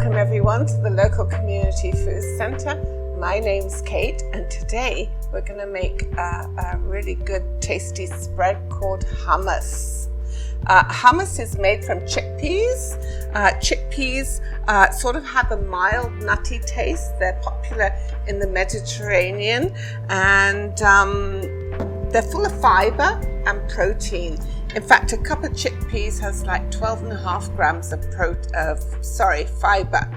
Welcome everyone to the local community food center. My name's Kate, and today we're going to make a really good tasty spread called hummus. Hummus is made from chickpeas. Chickpeas sort of have a mild nutty taste. They're popular in the Mediterranean, and they're full of fiber and protein. In fact, a cup of chickpeas has like 12.5 grams of fiber.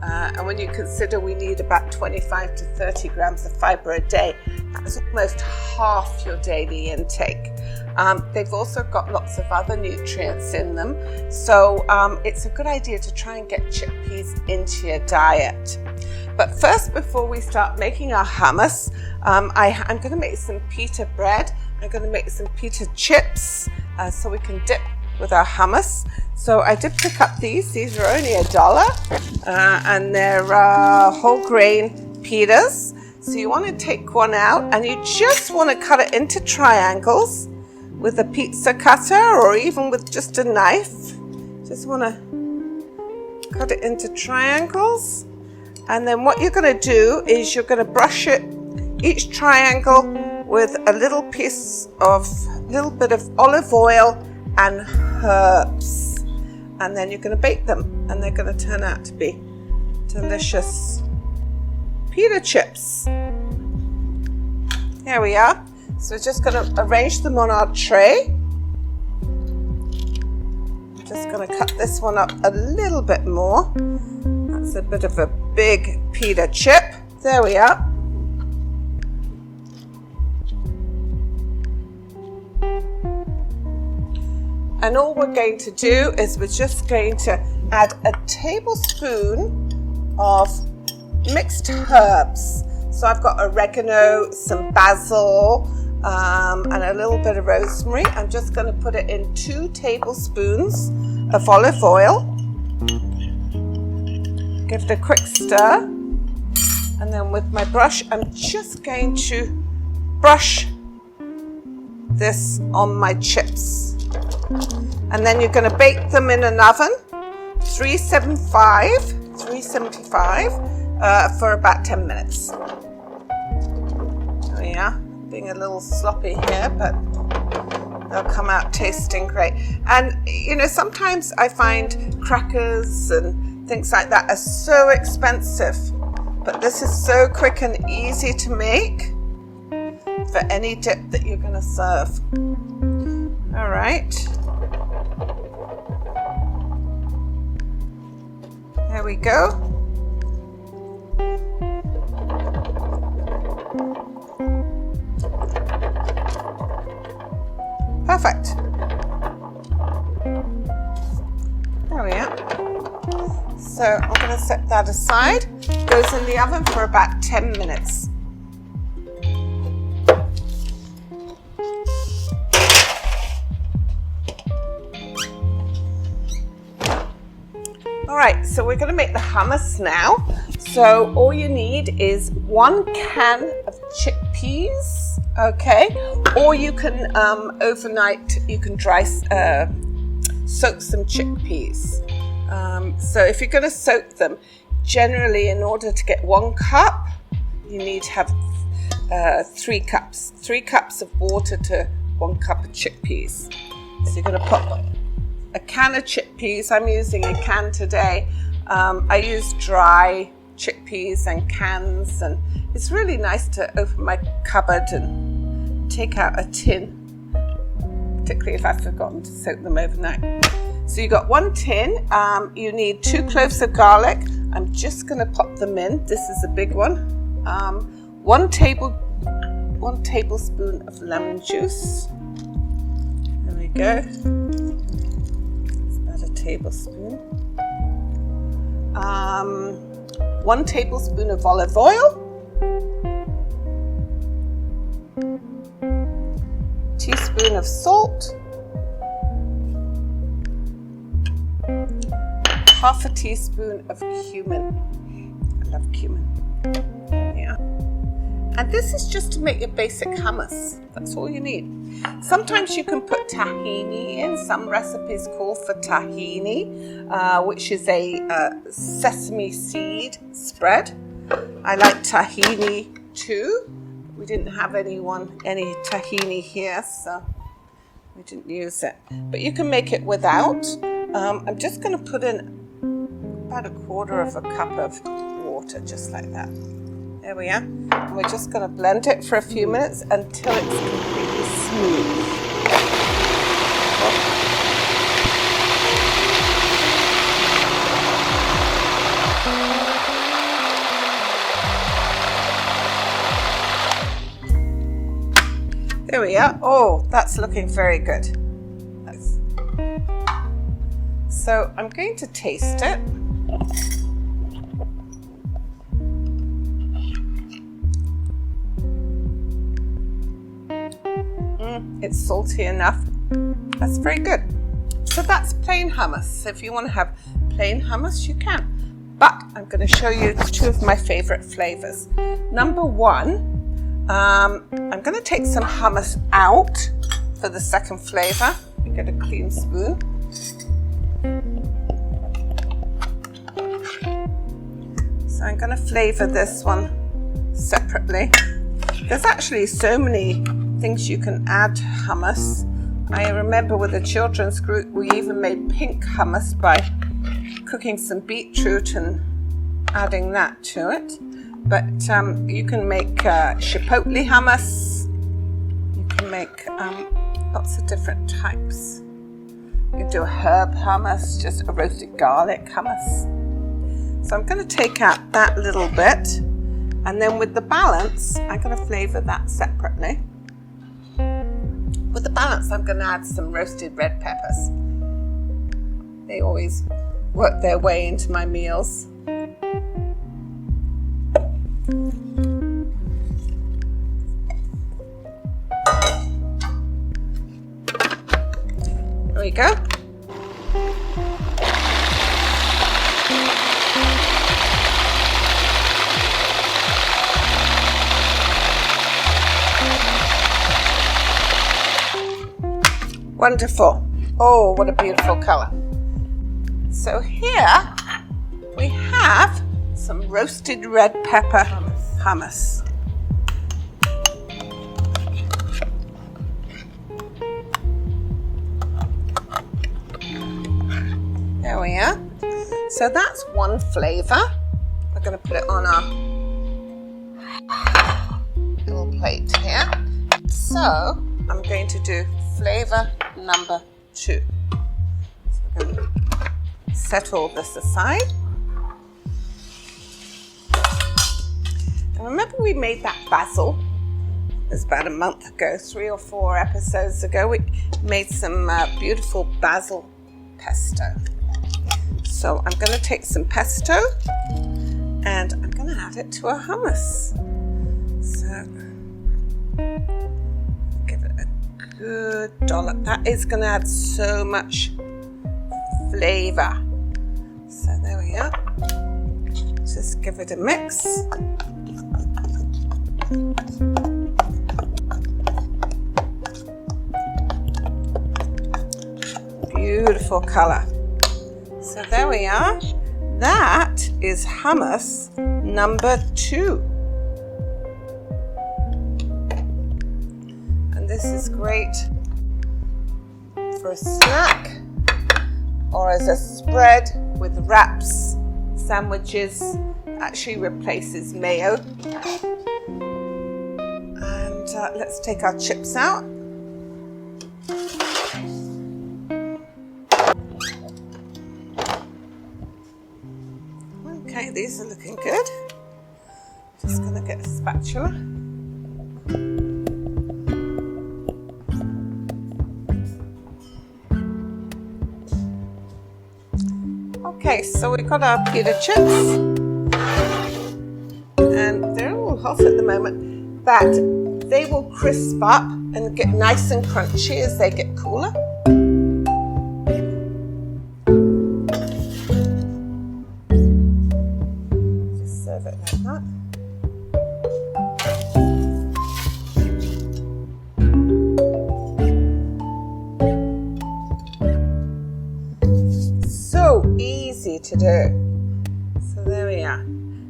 And when you consider we need about 25 to 30 grams of fiber a day, that's almost half your daily intake. They've also got lots of other nutrients in them. So it's a good idea to try and get chickpeas into your diet. But first, before we start making our hummus, I'm going to make some pita bread. I'm going to make some pita chips so we can dip with our hummus. So I did pick up these. These are only $1, and they're whole grain pitas. So you want to take one out, and you just want to cut it into triangles with a pizza cutter, or even with just a knife. Just want to cut it into triangles. And then what you're going to do is you're going to brush each triangle with a little bit of olive oil and herbs. And then you're going to bake them, and they're going to turn out to be delicious pita chips. Here we are. So we're just going to arrange them on our tray. I'm just going to cut this one up a little bit more. That's a bit of a big pita chip. There we are. And all we're going to do is we're just going to add a tablespoon of mixed herbs. So I've got oregano, some basil, and a little bit of rosemary. I'm just going to put it in 2 tablespoons of olive oil. Give it a quick stir. And then with my brush, I'm just going to brush this on my chips. And then you're going to bake them in an oven, 375, for about 10 minutes. Oh yeah, being a little sloppy here, but they'll come out tasting great. And you know, sometimes I find crackers and things like that are so expensive, but this is so quick and easy to make for any dip that you're going to serve. All right. There we go. Perfect. There we are. So I'm going to set that aside. Goes in the oven for about 10 minutes. Alright, so we're going to make the hummus now. So all you need is 1 can of chickpeas, okay? Or you can overnight, you can soak some chickpeas. So if you're going to soak them, generally in order to get 1 cup, you need to have 3 cups. 3 cups of water to 1 cup of chickpeas. So you're going to put a can of chickpeas. I'm using a can today. I use dry chickpeas and cans, and it's really nice to open my cupboard and take out a tin, particularly if I've forgotten to soak them overnight. So you got 1 tin. You need 2 cloves of garlic. I'm just going to pop them in. This is a big one. 1 tablespoon of lemon juice. There we go. Tablespoon. 1 tablespoon of olive oil, teaspoon of salt, half a teaspoon of cumin. I love cumin. Yeah. And this is just to make your basic hummus. That's all you need. Sometimes you can put tahini in. Some recipes call for tahini, which is a sesame seed spread. I like tahini too. We didn't have any tahini here, so we didn't use it. But you can make it without. I'm just going to put in about 1/4 cup of water, just like that. There we are. And we're just going to blend it for a few minutes until it's completely smooth. There we are. Oh, that's looking very good. So I'm going to taste it. It's salty enough. That's very good. So that's plain hummus. If you want to have plain hummus, you can. But I'm going to show you 2 of my favorite flavors. Number 1, I'm going to take some hummus out for the second flavor. You get a clean spoon. So I'm going to flavor this one separately. There's actually so many things you can add to hummus. I remember with the children's group we even made pink hummus by cooking some beetroot and adding that to it. But you can make chipotle hummus. You can make lots of different types. You can do a herb hummus, just a roasted garlic hummus. So I'm going to take out that little bit, and then with the balance I'm going to flavor that separately. With the balance, I'm going to add some roasted red peppers. They always work their way into my meals. There we go. Wonderful. Oh, what a beautiful color. So here we have some roasted red pepper hummus. There we are. So that's one flavor. We're going to put it on our little plate here. So I'm going to do flavor number 2. So we're going to set all this aside. And remember we made that basil? It was about a month ago, 3 or 4 episodes ago. We made some beautiful basil pesto. So I'm going to take some pesto and I'm going to add it to our hummus. So give it a good dollop. That is going to add so much flavor. So there we are. Just give it a mix. Beautiful color. So there we are. That is hummus number 2. And this is great for a snack or as a spread with wraps, sandwiches. Actually replaces mayo. And let's take our chips out. Okay, these are looking good. Just gonna get a spatula. Okay, so we've got our pita chips. And they're all hot at the moment, but they will crisp up and get nice and crunchy as they get cooler. Just serve it like that. to do. So there we are.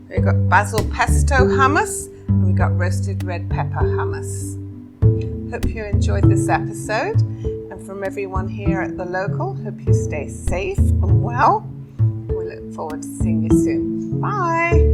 We've got basil pesto hummus and we've got roasted red pepper hummus. Hope you enjoyed this episode, and from everyone here at the local, hope you stay safe and well. We look forward to seeing you soon. Bye.